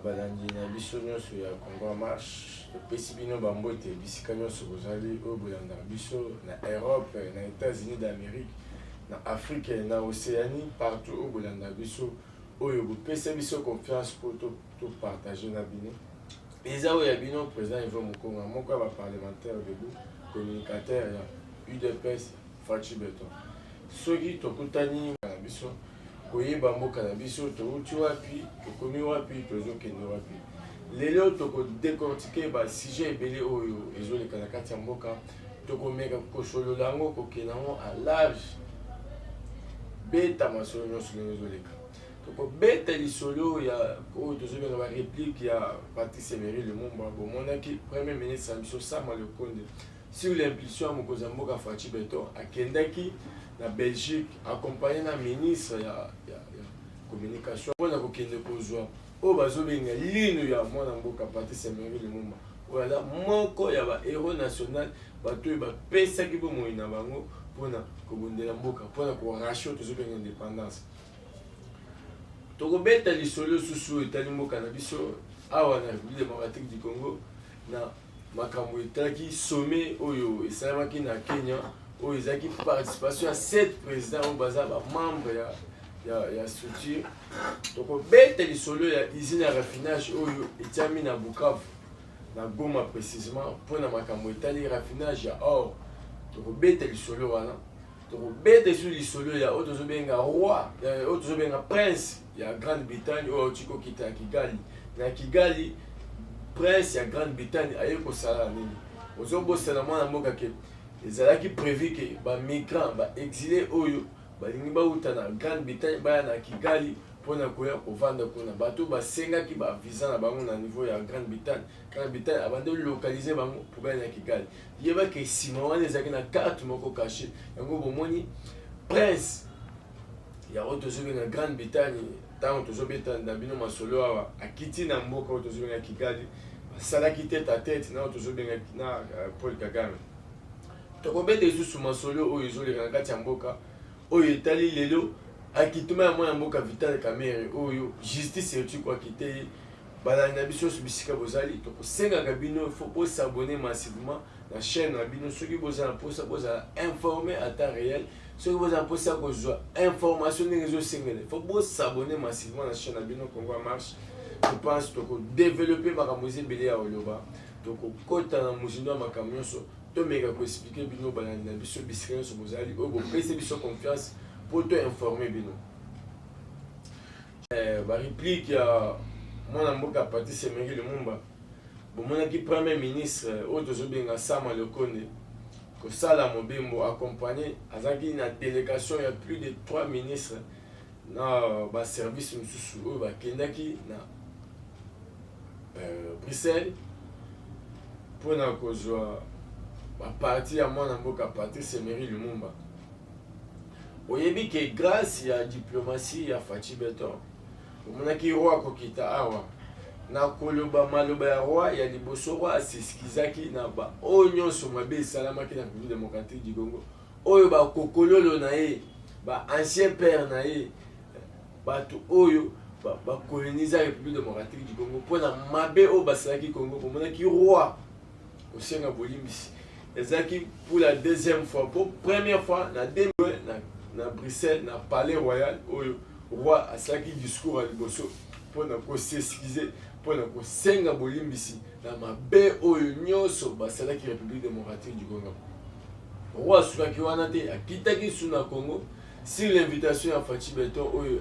balandi na biso nyonso ya Congo en Marche topesi bino bambote bisika nyonso bozali oyo bolandaka biso na Europe, na États-Unis d'Amérique, na Afrique, na Océanie, partout oyo bolandaka biso oyo bopesa biso confiance po topartage na bino. Eza oyo ya bino président Yvo Mukonga moko ya baparlementaire debout communicateur ya UDPS Fachi Beton. Soki tokutani na biso koyeba mboka na biso touti wapi tokomi wapi tozokende wapi. Lelo tokodécortiquer ba sujet ebele oyo ezoleka na kati ya mboka tokomeka kosolola yango kokende yango à large beta masolo nyonso ndenge ezoleka. Tokobeta lisolo ya oyo tozobenga ba réplique ya Patrice Emery Lumumba bomonaki premier ministre ya biso Sama Lukonde sur l'impulsion ya mokonzi ya mboka Fachi Beton akendaki na Belgique accompagné na ministre ya communication mpona kokende kozwa oyo bazobenga lino ya mwana mboka Patrice Emery Lumumba oyo moko ya bahéros national bato oyo bapesaki bomoi na bango mpona kobundela mboka mpona korasio tozobenga indépendance. Tokobeta lisolo susu etali mboka na biso awa na République démocratique du Congo na makambo etalaki sommet oyo esalamaki na Kenya oyo ezalaki participation ya 7 présidents oyo baza bamembre ya structure. Tokobeta lisolo ya usine ya raffinage oyo etiami na Bukavu na Goma précisément mpona makambo etali raffinage ya or. Tokobeta lisolo wana tokobeta sur lisolo ya oyo tozobenga roi oyo tozobenga prince ya Grande-Bretagne oyo tikokita ya Kigali na Kigali prince ya Grande-Bretagne aye kosala nini ozobosana mwana mboka ke ezalaki prévu ke bamigrant baexilé oyo balingi bauta na Grande-Bretagne baya na Kigali mpona koya kovanda kuna bato basengaki bavisa na bango na niveau ya Grande-Bretagne abandi localize bango po baya na Kigali yebaki nsima wana ezalaki na carte moko caché yango bomoni prince ya oyo tozobenga Grande-Bretagne ntango tozobeta na bino masolo awa akiti na mboka oyo tozobenga Kigali basalaki tete à tete na oyo tozobenga na Paul Kagame. Tokobeta lisusu masolo oyo ezoleka na kati ya mboka oyo etali lelo akituma ya mwana mboka Vital Kamerhe oyo justice euti koakite ye balandi na biso nyonso bisika bozali tokosengaka bino faut bosabone massivement na chaîne na bino soki bozala mposa bozala informé à temps réel soki bozala mposa kozwa information ndenge ezosengela faut bosabone massivement na chaîne na bino Congo en Marche. Je pense tokodévelopper makambo ebele ya oloba tokokota na mozindo ya makambo nyonso tomeka koexplike bino balandi na biso bisika nyonso bozali oyo bopesi biso confiance mpo toinforme bino. Bareplique ya mwana mboka Patrice Emery Lumumba bomonaki premier ministre oyo tozobenga Sama Lukonde kosala mobembo accompagné azalaki na délégation ya plus de 3 ministres na baservice mosusu oyo bakendaki na Bruxelles mpona kozwa baparti ya mwana mboka Patrice Emery Lumumba. Oyebi ke grâce ya diplomatie ya Fachi Beton omonaki roi akokita awa na koloba maloba ya roi ya liboso roi asisikizaki na oyo nyonso mabe esalamaki na République démocratique du Congo oyo bakokololo na ye ancien père na ye bato oyo bakoloniza République démocratique du Congo mpona mabe oyo basalaki Congo. Omonaki roi kosenga bolimbisi ezalaki pour la deuxième fois pour première fois na Bruxelles na palais royal oyo roi asalaki discours à liboso mpona kosexcuse mpona kosenga bolimbisi na mabe oyo nyonso basalaki République démocratique du Congo. Roi asukaki wana te akitaki suna Congo sur l'invitation ya Fachi Beton oyo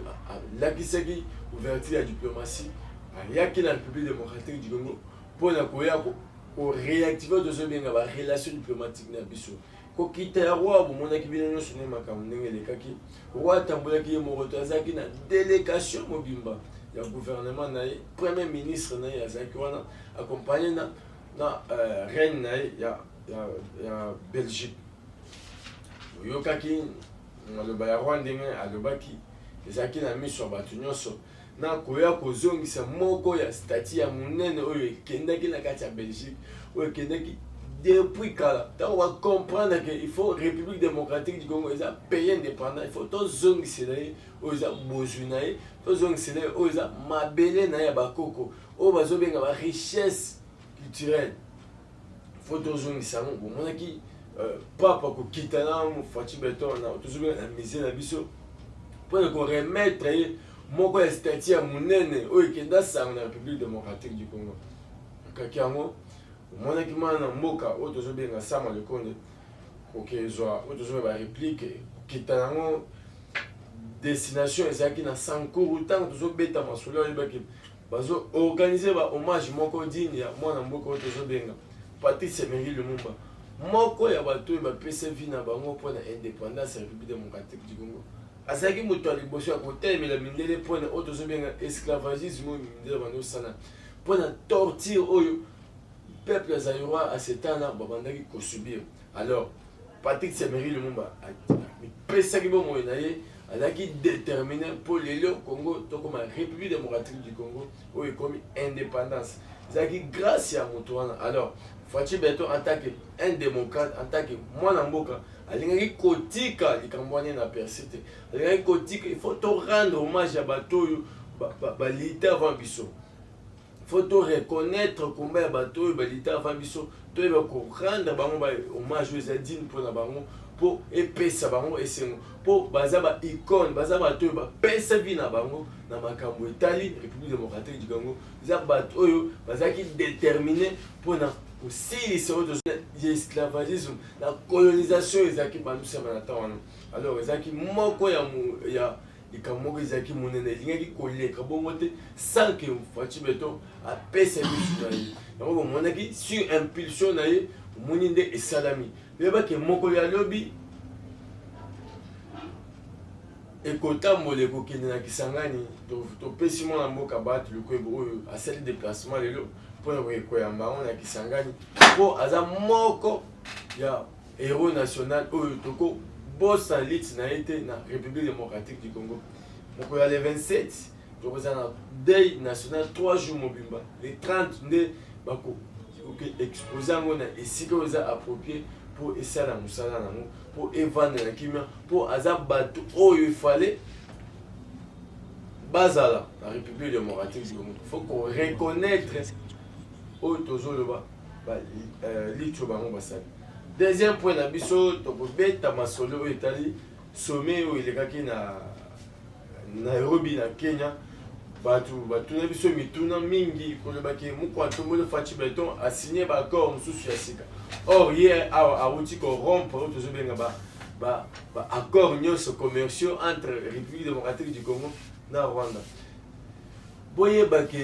alakisaki ouverture ya diplomatie ayaki na République démocratique du Congo mpona koya koréactive tozobenga barelation diplomatique na biso kokita ya roi bomonaki bino nyonso ne makambo ndenge elekaki roi atambolaki ye moko to azalaki na délégation mobimba ya gouvernement na ye premier ministre na ye azalaki wana accompagné na reine na ye ya Belgique. Oyokaki maloba ya roi ndenge alobaki ezalaki na miso ya bato nyonso na koya kozongisa moko ya statut ya monene oyo ekendaki na kati ya Belgique oyo ekendaki depuis kala on va comprendre que il faut République démocratique du Congo eza pays indépendant, il faut tozongisa na ye oyo eza bozwi na ye, tozongisa na ye oyo eza mabele na ye ya bakoko oyo bazobenga ba richesse culturelle, il faut tozongisa yango. Bomonaki papa kokita na Faci Beton na tozobenga na musée na biso mpona koremettre ye moko ya statut ya monene oyo ekenda sango na République démocratique du Congo. Kaki yango omonaki mana na mboka oyo tozobenga Sama Lukonde okezwa oyo tozobenga baréplique okita yango destination ezalaki na Sankuru ntango tozobeta masolo oyebaki bazo-organize ba-hommage moko digne ya mwana mboka oyo tozobenga Patrice Emery Lumumba, moko ya bato oyo bapesa vi na bango mpona indépendance ya République démocratique du Congo. Azalaki moto ya liboso ya kotelemela mindele mpona oyo tozobenga esclavagisme oyo mindele bando osala mpona torture oyo peuple ya Zaïrois à ce temps-là babandaki kosubir. Alors Patrice Emery Lumumba apesaki bomoi na ye azalaki déterminé mpo lelo Congo tokoma République démocratique du Congo oyo ekomi indépendance, ezalaki grâce ya moto wana. Alors Faci Beton en tant qu'un démocrate, en tant que mwana mboka alingaki kotika likambo wana na persiste, alingaki kotika il faut to rendre hommage à bato oyo balite avant biso, il faut to reconnaître combat ya bato oyo balite avant biso, toyeba ko rendre bango ba hommage oyo eza digne mpona bango mpo epesa bango esengo mpo baza ba icône, baza bato oyo bapesa vi na bango na makambo etali République démocratique du Congo. Eza bato oyo bazalaki déterminé mpona kosilisa oyo ya esclavagisme na colonisation ezalaki bandusama na ntan wana. Alors ezalaki moko ya likambo moko ezalaki monene elingaki koleka bongo te sans que Faci Beton apesa biso na ye. Yango bomonaki sur impulsion na ye omoni nde esalami bebaki mokolo ya lobi ekotambola ekokende na Kisangani topesi mwana mboka bato lukwebo oyo asali déplacement lelo mpona koyamba yango na Kisangani mpo aza moko ya héros national oyo tokobosa liti na ye te na République démocratique du Congo. Mokolo ya le 27 tokoza na deuil national 3 jours mobimba, le 30 nde bako expose yango na esika oyo eza approprié pour esala mosala nango pour evandela kimia pour aza bato oyo ifale bazala la République démocratique du Congo. Il faut qu'on reconnaître oyo tozoloba licho bango basali. Deuxième point na biso tokobeta masolo oyo etali sommet oyo elekaki na Nairobi na Kenya. Batuna biso mituna mingi kolobaki mokwato molo Faci Beton a signé ba accord mosusu ya sika. Or hier awuti ko rompre oyo tozobenga ba accord nyonso commerciaux entre République démocratique du Congo na Rwanda. Boyebaki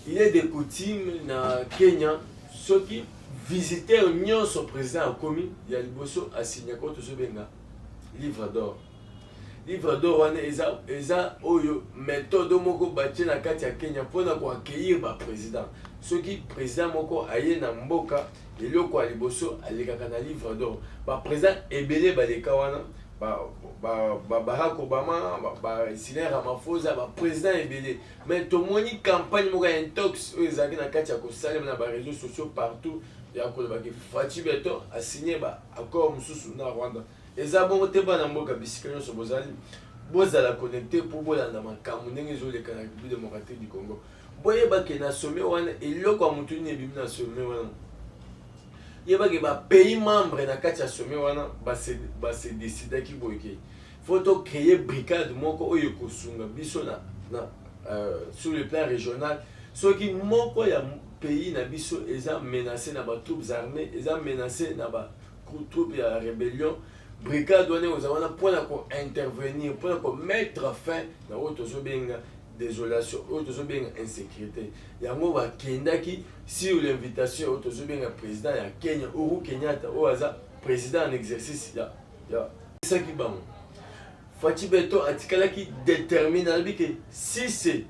il est de coutume na Kenya soki visiteur nyonso président akomi ya liboso a signé ko tozobenga livre d'or. Livre d'or wana eza oyo méthode moko batie na kati ya Kenya mpona koaccueillir ba président. Soki président moko aye na mboka eloko ya liboso alekaka na livre d'or. Ba président ebele baleka wana Barack Obama, Cyril Ramaphosa, ba président ebele. Mais tomoni campagne moko ya intox oyo ezalaki na kati ya kosalema na ba réseaux sociaux partout ya kolobaki Faci Beton a signé ba accord mosusu na Rwanda. Eza bongo te bana mboka bisika nyonso bozala connecté pour bolanda makambo ndenge ezoleka na République démocratique du Congo. Boyebaki na sommet wana eloko ya motu nini ebimi na sommet wana yebaki ba pays membre na kati ya sommet wana base décidaki boyeke faut to créer brigade moko oyo kosunga biso na sur le plan régional soki moko ya pays na biso eza menacé na ba troupes armées, eza menacé na ba troupes ya rébellion. Brigade wana ozawana mpona ko intervenir mpona ko mettre fin na oyo tozobenga désolation oyo tozobenga insécurité. Yango bakendaki sur l'invitation oyo tozobenga président ya Kenya Uhuru Kenyatta oyo aza président en exercice ya esaki bango. Faci Beton atikalaki déterminé alobi ke si c'est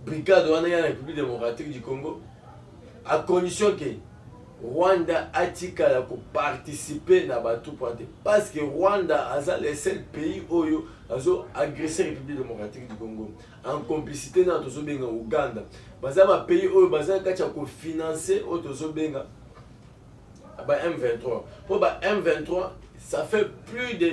brigade wana ya République démocratique du Congo à condition que Rwanda atikala ko participer na bato pointe parce que Rwanda aza le seul pays oyo azo agresser République démocratique du Congo en complicité na tozo benga Uganda. Baza ba pays oyo baza kati ya ko financer oyo tozo benga M23. Pour M23, ça fait plus de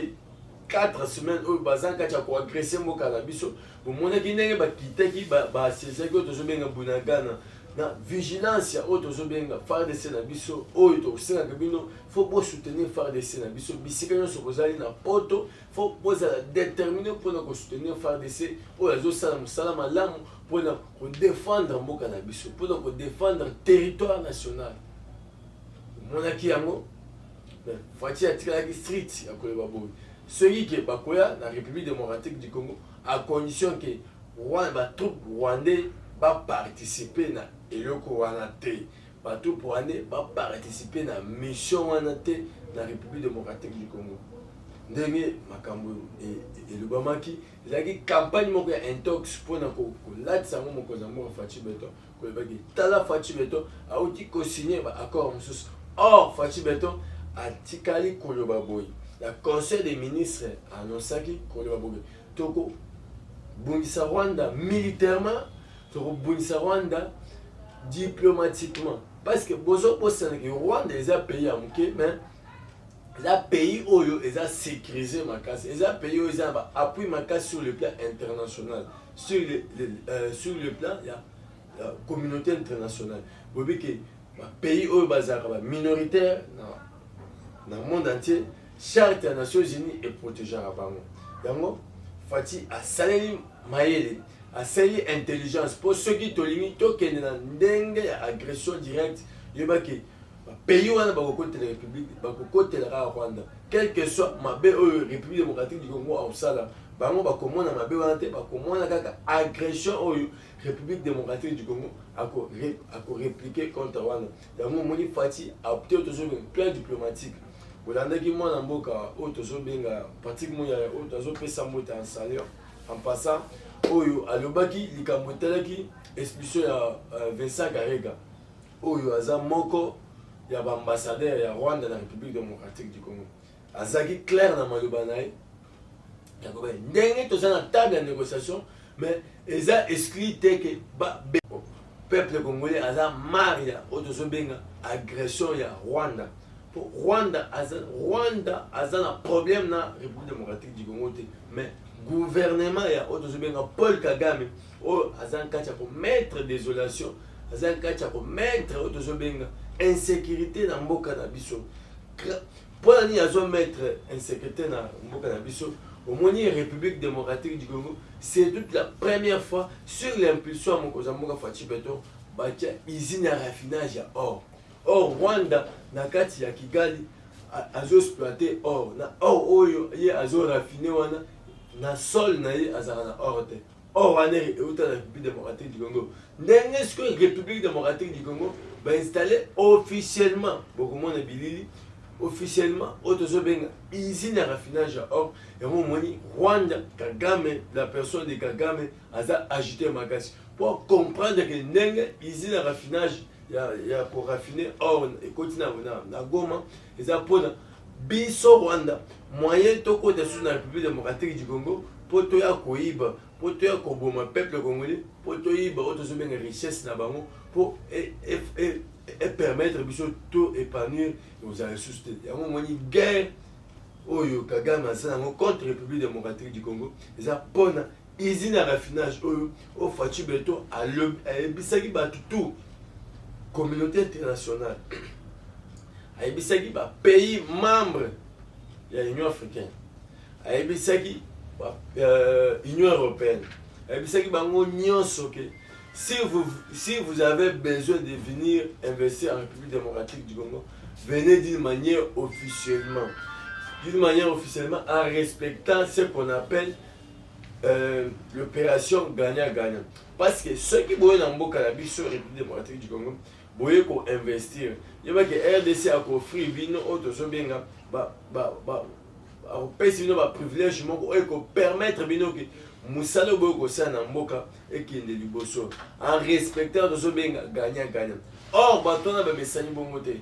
4 semaines où bazan kacha ko agresser mboka na biso. Bo mona ki ndenge ba kitaki ba sese ko tozo benga bunagana. Na vigilance ya oyo tozobenga FARDC na biso oyo tosengaka bino faut bo soutenir FARDC na biso bisika nyonso kozali na poto faut bozala déterminé mpona kosoutenir FARDC oyo azosala mosala malamu mpona kodéfendre mboka na biso mpona kodéfendre territoire national monaki yango fati atikalaki street ya koyeba boye soki ke bakoya na République démocratique du Congo à condition ke batroupe rwandais participer na eloko wana te bato pour année participer na mission wana te na République démocratique du Congo ndenge makambo elobamaki ezalaki campagne moko ya intox mpona kolatisa yango mokonzi ya mboka Faci Beton koyebaki tala Faci Beton auti kosigner baaccord mosusu or Faci Beton atikali koloba boye la conseil des ministres annonçaki koloba boye toko bungisa Rwanda militairement Rwanda Rwanda diplomatiquement parce que bozo posana que Rwanda est un pays à mouké mais un pays où ils ont sécurisé ma casse ils ont pays où ils ont appuyé ma casse sur le plan international sur le plan il y a la communauté internationale vous voyez que pays où bazar minoritaire dans le monde entier charte des Nations Unies est protégée à Bango donc Fati a salé maïle asali intelligence pour ceux qui tolingi tokende na ndenge ya agression directe yebaki pays wana bakokotela république bakokotela Rwanda quel que soit mabe oyo République démocratique du Congo ausala bango bakomona mabe wana te bakomona kaka agression oyo République démocratique du Congo ako répliquer contre Rwanda yango moni Fati a opté autour plan diplomatique bolandaki mwana mboka oyo tozobenga pratiquement ya oyo tozopesa mota en salaire en passant oyo alobaki likambo etalaki expulsion ya Vincent Karega oyo aza moko ya baambassadeur ya Rwanda na République démocratique du Congo azaki clair na maloba na ye yakoba ndenge toza na table ya négociation mais eza exclu te ke peuple congolais aza marre ya oyo tozobenga agression ya Rwanda po Rwanda aza na problème na République démocratique du Congo te mais gouvernement ya otozobenga Paul Kagame o azan kacha ko mettre désolation azan kacha ko mettre otozobenga insécurité na mboka na biso pour ni azo mettre insécurité na mboka na biso au moins République démocratique du Congo c'est toute la première fois sur l'impulsion de Mokozamoka Faci Beton batia usine à raffinage ya or Rwanda na kati ya Kigali azo exploiter or na or oyo ye azo raffiner wana na sol na ye azara na or te or wana euta na République démocratique du Congo ndenge est-ce que République démocratique du Congo va installer officiellement bokomona bilili officiellement autozobenga usine à raffinage à or et moni Rwanda Kagame la personne de Kagame aza agité makasi pour comprendre que ndenge usine à raffinage ya pour raffiner or et continue na Goma eza pona biso Rwanda moyen toko de sous la République démocratique du Congo pour toya koiba pour toya koboma peuple congolais pour toyiba otozobenga richesse na bango pour et permettre biso tout épanouir aux ressources ya moni guerre oyo Kagame asana contre République démocratique du Congo eza pona usine à raffinage oyo o Faci Beton a bisaki batu tout communauté internationale ayebisaki ba pays membre ya Union africaine ayebisaki Union européenne ayebisaki bango nyonso ke si vous avez besoin de venir investir en République démocratique du Congo venez d'une manière officiellement en respectant ce qu'on appelle l'opération gagnant-gagnant parce que ceux qui boyent dans mboka la biso République démocratique du Congo boye ko investir yeba ke RDC a ko free bino auto so benga opesi bino ba privilège moko ko permettre bino ke musalo boye ko sana mboka ekende liboso en respectant to so benga gagnant or batona ba mesani bongo te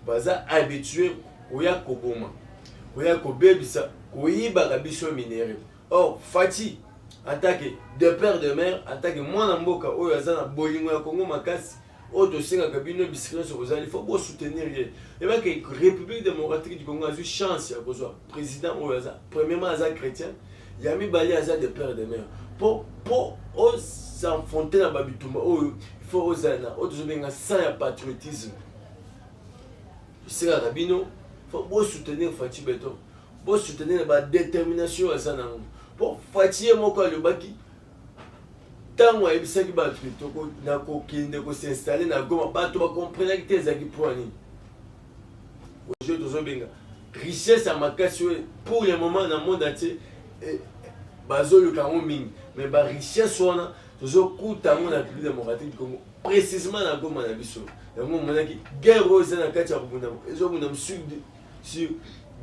baza habitué koya koboma koya kobebisa koyiba ka biso minéraux or Fati attaque de père de mère attaque mwana mboka oyo azana bolingo ya Congo makasi auto senga kabino bisikina sur il faut beau soutenir et bien que République démocratique du Congo a eu chance ya kozwa président oyaza premièrement aza chrétien ya mibali aza de père de mère pour s'enfonter dans babitumba il faut ozana auto benga sans ya patriotisme senga kabino faut beau soutenir Fachi Beton beau soutenir ba détermination azana pour Fachi moko le baki tant ayebisaki bato kitoko na kokende kosinstalle na Goma bato bakomprenaki te ezalaki mpo nini aujourd'hui tozobenga richesse ya makasi oyo pour le moment na monde entier bazoluka yango mingi mais barichesse wana tozokuta yango na République démocratique du Congo précisément na Goma na biso yango omonaki guerre oyo eza na kati ya kobundama ezobundama sur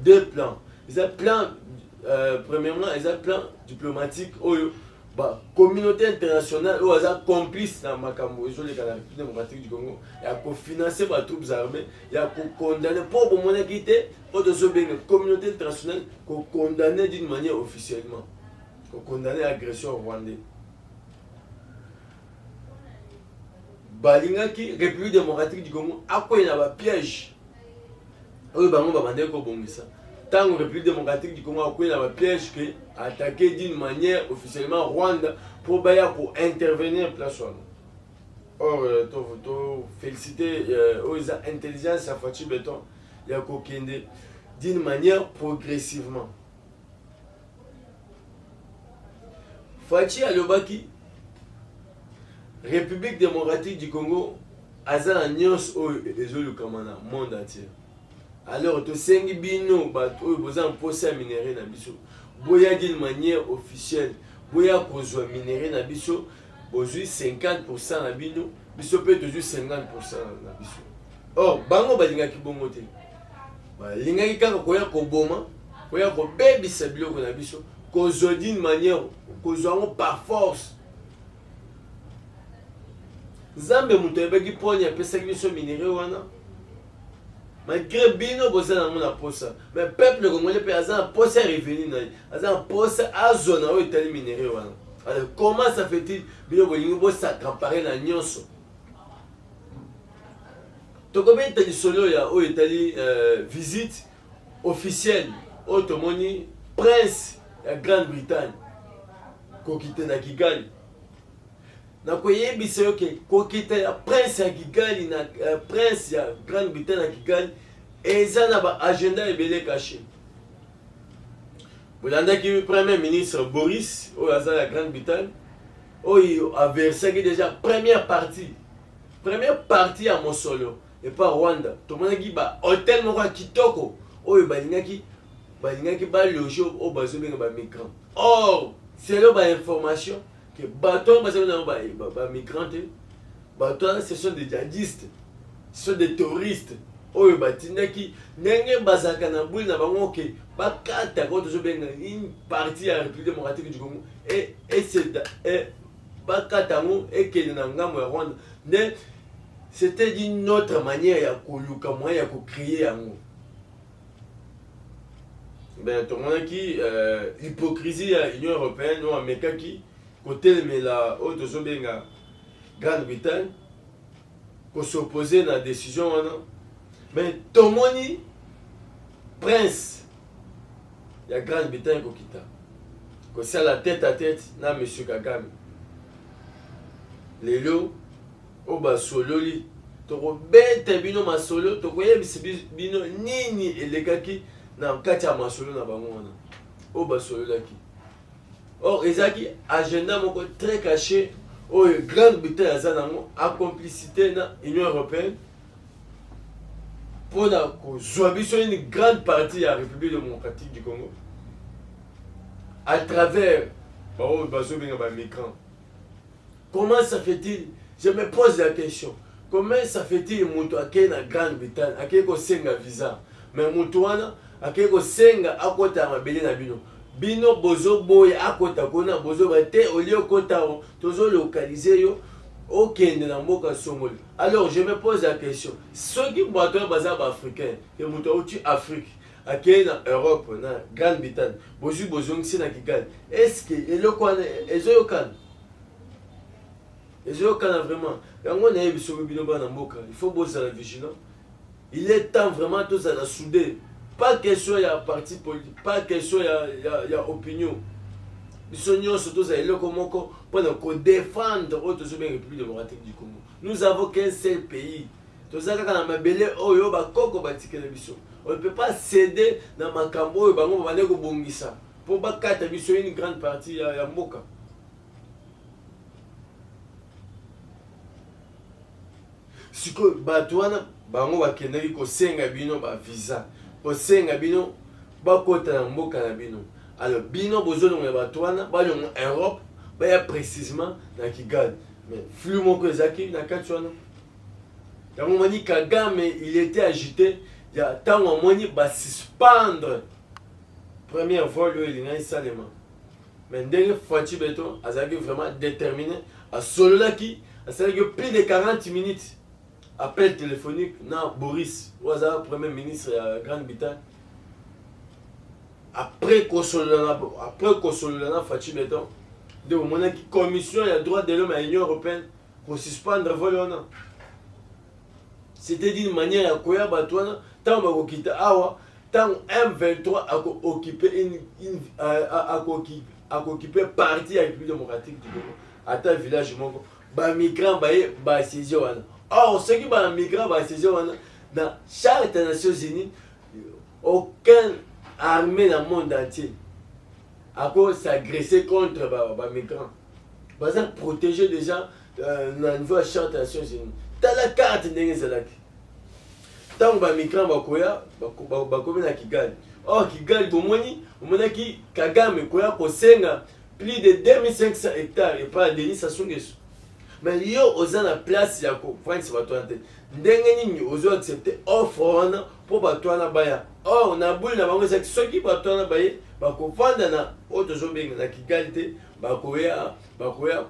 deux plans eza plan premièrement eza plan diplomatique oyo communauté internationale ou aza complice na makambo ezoleka na République démocratique du Congo ya kofinancer ba troupes armées ya kokondamner pour bomonaki te po tozobenga communauté internationale kokondamner d'une manière officiellement kokondamner agression rwandais balingaki République démocratique du Congo akoyi na bapiège oyo bango babandeki kobongisa tant République démocratique du Congo a pris la piège qui a attaqué d'une manière officiellement Rwanda pour intervenir place. Or, féliciter aux intelligences à Fachi Beton et à Kokende d'une manière progressivement. Fachi Alobaki, République démocratique du Congo, Azan Nyos au Kamana, monde entier. Alors, tu sais que bino bato besoin poser minerai na biso. Boya d'une manière officielle, boya kozwa minerai na biso, bozui 50% na bino, biso peut toujours 50% na biso. Or, bango balingaki bongo te. Balingaki kaka koya koboma, koya ko bebisa biloko na biso, kozwa d'une manière, kozwa ngo par force. Nzambe muto ebaki poni apesaki biso minerai wana. Malgré bino bosa na mona posa mais peuple congolais pe aza posa revenu na aza posa azona o etali minerai wana. Alors comment ça fait-il bino bolingo bo s'accaparer na nyonso to kobe etali solo ya o etali visite officielle o tomoni prince ya Grande-Bretagne kokite na Kigali na koyebisa yo ke kokita ya prince ya Kigali na prince ya Grande-Bretagne na Kigali eza na ba agenda ebele caché. Bolandaki premier ministre Boris oyo aza ya Grande-Bretagne oyo aversaki déjà première partie ya mosolo et pas Rwanda tomonaki ba hôtel moko ya kitoko oyo balingaki baloge oyo bazobenga ba migrants. Or selon ba information que bateau ba migrants bateau ce sont des djihadistes, ce sont des terroristes oyo batindaki ndenge bazaka na buli na bango ke bakata ko tozobenga une partie ya République démocratique du Congo et bakata ngo ekele na ngambo ya Rwanda mais c'était d'une autre manière ya koluka moyen ya ko créer yango. Ben tomonaki hypocrisie ya Union européenne ou amekaki côté mais la haute zobenga Grande-Bretagne pour s'opposer à la décision wana mais tomoni prince ya Grande-Bretagne kokita ko c'est la tête à tête na monsieur Kagame lelo oba sololi toko bete bino masolo toko yebisi bino nini elekaki na kati ya masolo na bango wana oba sololaki. Or ezaki agenda moko très caché au Grande-Bretagne aza nango a complicité na Union européenne pour na kozwa biso une grande partie ya République démocratique du Congo à travers bazobenga ba migrants. Comment ça fait-il? Je me pose la question. Comment ça fait-il mutu akei na Grande-Bretagne akei ko senga visa mais mutu wana akei ko senga akota mabele na bino bino bozo boy akota kona bozo bate olio kota tozo localiser yo okende na mboka songoli. Alors je me pose la question, ceux qui boitons bazar africain que mutu uti Afrique akei na Europe na Grande-Bretagne bozu bozongisi na Kigali est-ce que eloko wana ezoyokana ezokana vraiment yango nayebi soki bino bana mboka il faut bozala vigilant. Il est temps vraiment tozala soudé, pas question ya parti politique, pas question ya opinion. Biso nyonso tozala eloko moko mpona kodéfendre oyo tozobenga République démocratique du Congo. Nous avons qu'un seul pays. Toza kaka na mabele oyo bakoko batikela biso. On ne peut pas céder na makambo oyo bango babande kobongisa po bakata biso une grande partie ya mboka. Siko bato wana bango bakendaki kosenga bino ba visa, kosenga bino bakota na mboka na bino. Alors bino bozolonga bato wana balonga Europe baya précisément na Kigali. Mais flux moko ezaki na kati wana. Yango moni Kagame il était agité ya tango moni ba suspendre première fois le linga salema. Mais ndenge Fachi Beton azaki vraiment déterminé à sololaki asalaki plus de 40 minutes appel téléphonique na Boris Waza premier ministre de Grande-Bretagne. Après Kosolana Fachi Beton de la commission des droits de l'homme à l'Union européenne pour suspendre Volona. C'était d'une manière à quoi Batouana, tant que Awa, tant M23 a occupé partie de la République démocratique du Congo, à tel village Moko, ba migrants ba saisi wana. Or, ceux qui ba migrants ba saisi wana, dans chaque Nations Unies, aucune armée dans le monde entier a s'agresser contre les migrants. Parce qu'ils protéger des gens dans le niveau de la Charte des Nations Unies. Dans la carte, il y a des tant que les migrants sont à Kigali. Or, Kigali, Kagame, plus de 2500 hectares et pas de Denis Sassou Nguesso. Mais il y a une place pour France. Ndenge ozo accepter offre pour batwana baya. Or na boule na bango c'est ceux qui batwana baye bakofanda na otozo benga na Kigali bakoya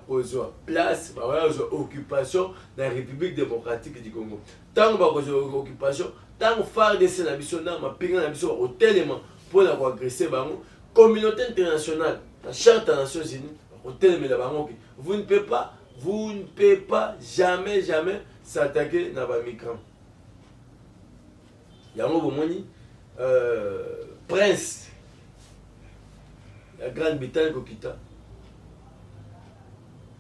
ozo place bakoya ozo occupation na République démocratique du Congo. Tant bakozo occupation, tant FARDC na biso na mapinga na biso au tellement pour la agresser bango communauté internationale, la charte des Nations Unies au tellement la bango vous ne pouvez pas jamais s'attaquer à les migrants. Yango bomoni prince la Grande-Bretagne kokita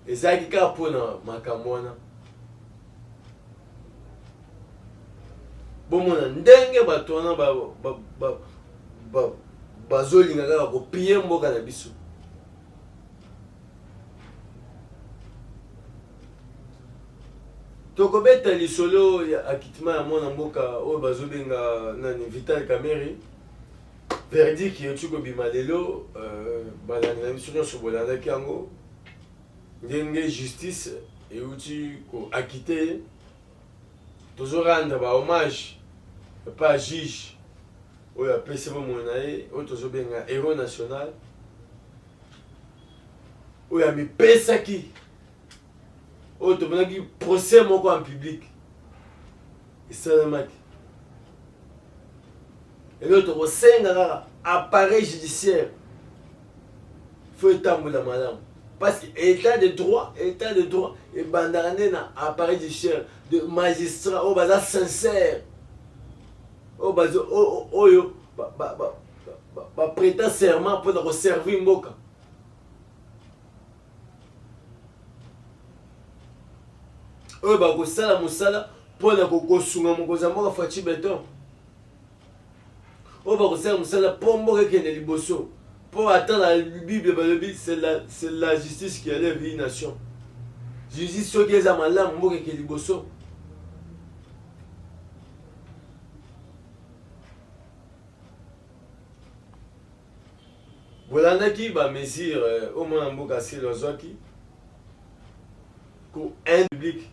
ezaki ka pona makambo wana bomona ndenge bato wana bazolinga kaka kopie mboka na biso. Tokobeta lisolo ya akitima ya mwana mboka oyo bazobenga nani Vital Kamerhe verdict yotuki kobima lelo balandi na biso nyonso bolandaki yango ndenge justice euti koakite ye. Tozorendre bahommage pa juge oyo apesi bomoi na ye oyo tozobenga héros national oyo amipesaki oyo tomonaki procès moko en public esalemaki. Eloko tokosenga kaka appareil judiciaire faut etambola malamu parce que état de droit ebandaka nde na appareil judiciaire de magistrat oyo baza sincère oyo baprêta serment mpona koservir mboka. Oyo bakosala mosala mpona kosunga mokonzi ya mboka Fachi Beton. Oyo bakosala mosala mpo mboka ekende liboso. Mpo ata na Bible balobi c'est la justice qui élève une nation. Justice soki eza malamu mboka ekende liboso. Bolandaki bamesure oyo mwana mboka asili ozwaki ko un public.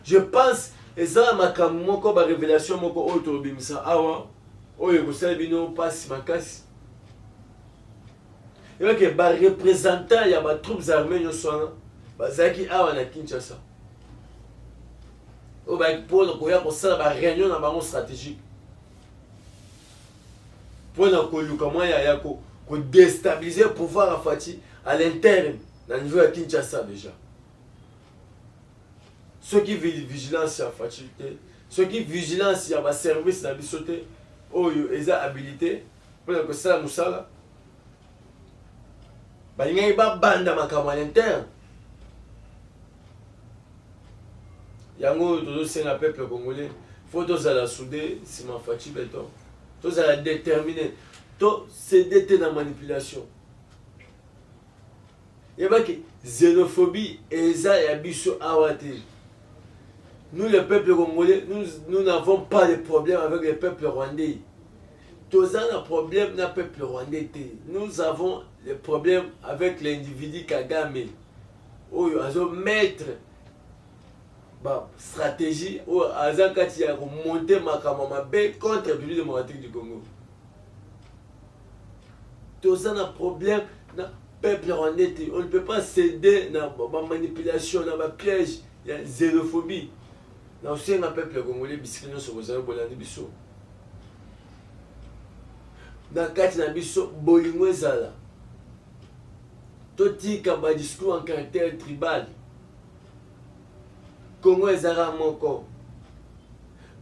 Je pense eza makambo moko ba révélation moko oyo tobimisa awa oyo kosala bino pasi makasi. Yoke ba représentant ya ba troupes armées nyonso wana bazaki awa na Kinshasa. Oyo ba pour koya kosala ba réunion na bango stratégique. Pour koluka moya ya ko déstabiliser le pouvoir à Fachi à l'interne, au niveau de Kinshasa déjà. ceux qui vigilance ya facilité, ceux qui vigilance ya ba service na bisote, oyo eza habilité pour que ça musala. Ba ngai ba banda makamwa interne. Yango todo senga peuple congolais, faut tous à la souder, si ma fatigue béton. Tous à la déterminer. Tout c'est déter dans manipulation. Il y a que xénophobie et ça et abisso awate. Nous le peuple congolais, nous n'avons pas de problème avec le peuple rwandais. Tous un problème n'a peuple rwandais. Nous avons le problème avec l'individu Kagame. Où ils ont maître stratégie où Azakati a remonté Makamama contre le République démocratique du Congo. Tous un problème n'a peuple rwandais. On ne peut pas céder à la manipulation, à la piège, il y a xénophobie. Dans le peuple congolais, biscrino sur vos bolani biso. Dans kati na biso bolingo ezala. Totika ba discours en caractère tribal. Congo ezara moko.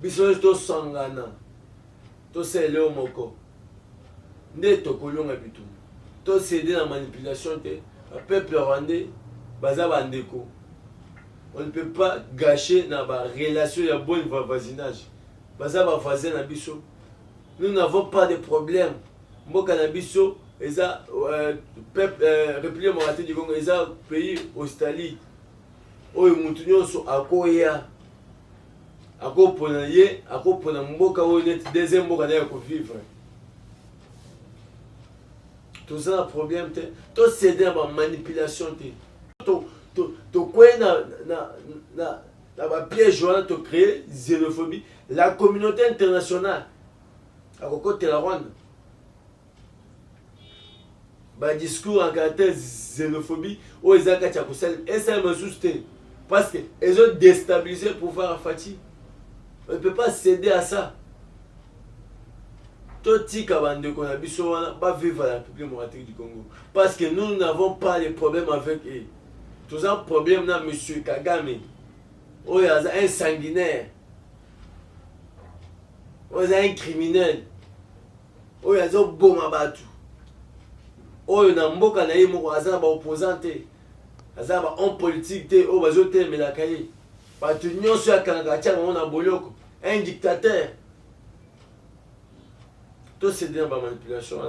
Biso to sangana. To sele moko. Nde to kolonga bitu. To céder la manipulation te. Le peuple rwandais baza bandeko. On ne peut pas gâcher dans la relation de bon voisinage. Baza ba voisin na biso. Nous n'avons pas de problème. Mboka na biso eza peuple République démocratique du Congo eza pays hostile. Oyo mutu nyonso akoya. Akopona ye, akopona mboka oyo net deuxième mboka na ko vivre. Tout ça un problème te. To céder à manipulation te. To quoi na piège wana to créer xénophobie. La communauté internationale à côté de la Rwanda. Ba discours en caractère xénophobie ou ils ont et ça me soucie parce que ils ont déstabilisé le pouvoir à Fati. On ne peut pas céder à ça. Toti kabande qu'on a biso wana pas vivre à la République démocratique du Congo parce que nous n'avons pas de problème avec eux. Tous un problème na monsieur Kagame. Oh il y a un sanguinaire. Oh il y a un criminel. Oh il y a un bon abatu. Oh il y a un mboka na yemo aza ba opposant te. Aza ba homme politique te o bazo te melakaye. Ba tu nyonso ya kanaka tia mo na boloko. Un dictateur. Tout c'est dans la manipulation.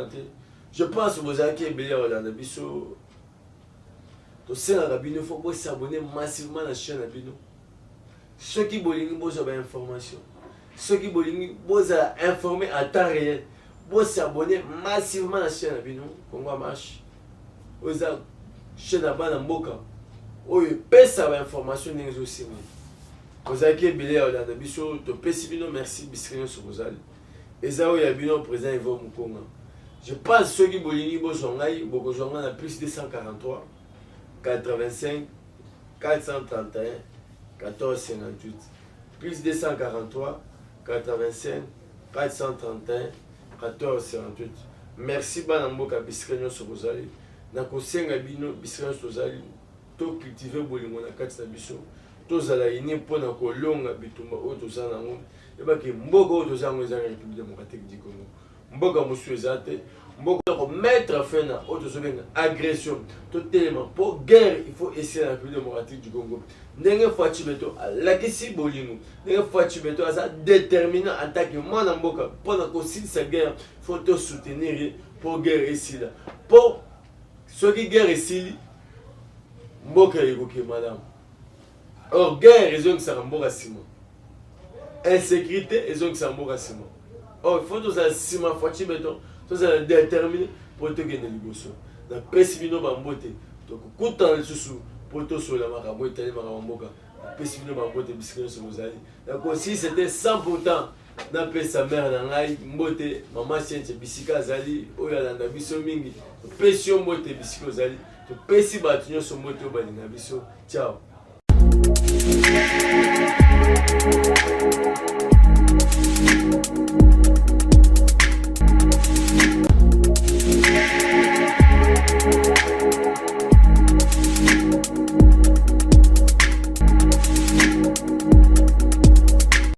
Je pense que vous avez qui dans le biso. Tout c'est dans la bino, il faut s'abonner massivement à la chaîne Abino. Ceux qui veulent avoir information, ceux qui veulent informer en temps réel, vous s'abonner massivement à la chaîne Abino. Congo marche. Vous avez chaîne Abana Mboka. Vous avez savoir information aussi. Vous avez qui dans le biso. Tout pesibino merci biscrino sur vous allez. Ezao ya bino président Ivo Mukonga. Je pense ceux qui bolingi bozongai bokozonga na plus 243 85 431 1458 plus 243 85 431 1458. Merci bana mboka biskenyo sozali na kosenga bino biskenyo sozali to cultiver bolingo na kati na biso tozala ini mpona kolonga bitumba oyo tozala nango. Et bien que mboka oyo tozala ngo eza République démocratique du Congo mboka mosusu eza te mboka mettre fin na oyo tozobenga agression totelema pour guerre. Il faut essayer la République démocratique du Congo ndenge Faci Beto alakisi bolingo ndenge Faci Beto aza déterminé en tant que mwana mboka mpona kosilisa guerre. Il faut to soutenir pour guerre esila pour soki guerre esili mboka ekoki madame. Or guerre ezongisaka mboka nsima. Insécurité et donc ça m'a rassimé. Oh, il faut tous les ciment Faci Beto, tous les déterminés pour te gagner les gosses. La pessimino bambote, donc coutant le sous pour te sur la marabout et maramboka. La pessimino bambote biscuit sur vos alliés. Donc aussi c'était 100% d'après sa mère dans l'aïe, mbote, maman sienne, bisika zali, oyalanda biso mingi, pession mbote biscuit aux alliés, pessi batunyo sur moto balinga biso. Ciao.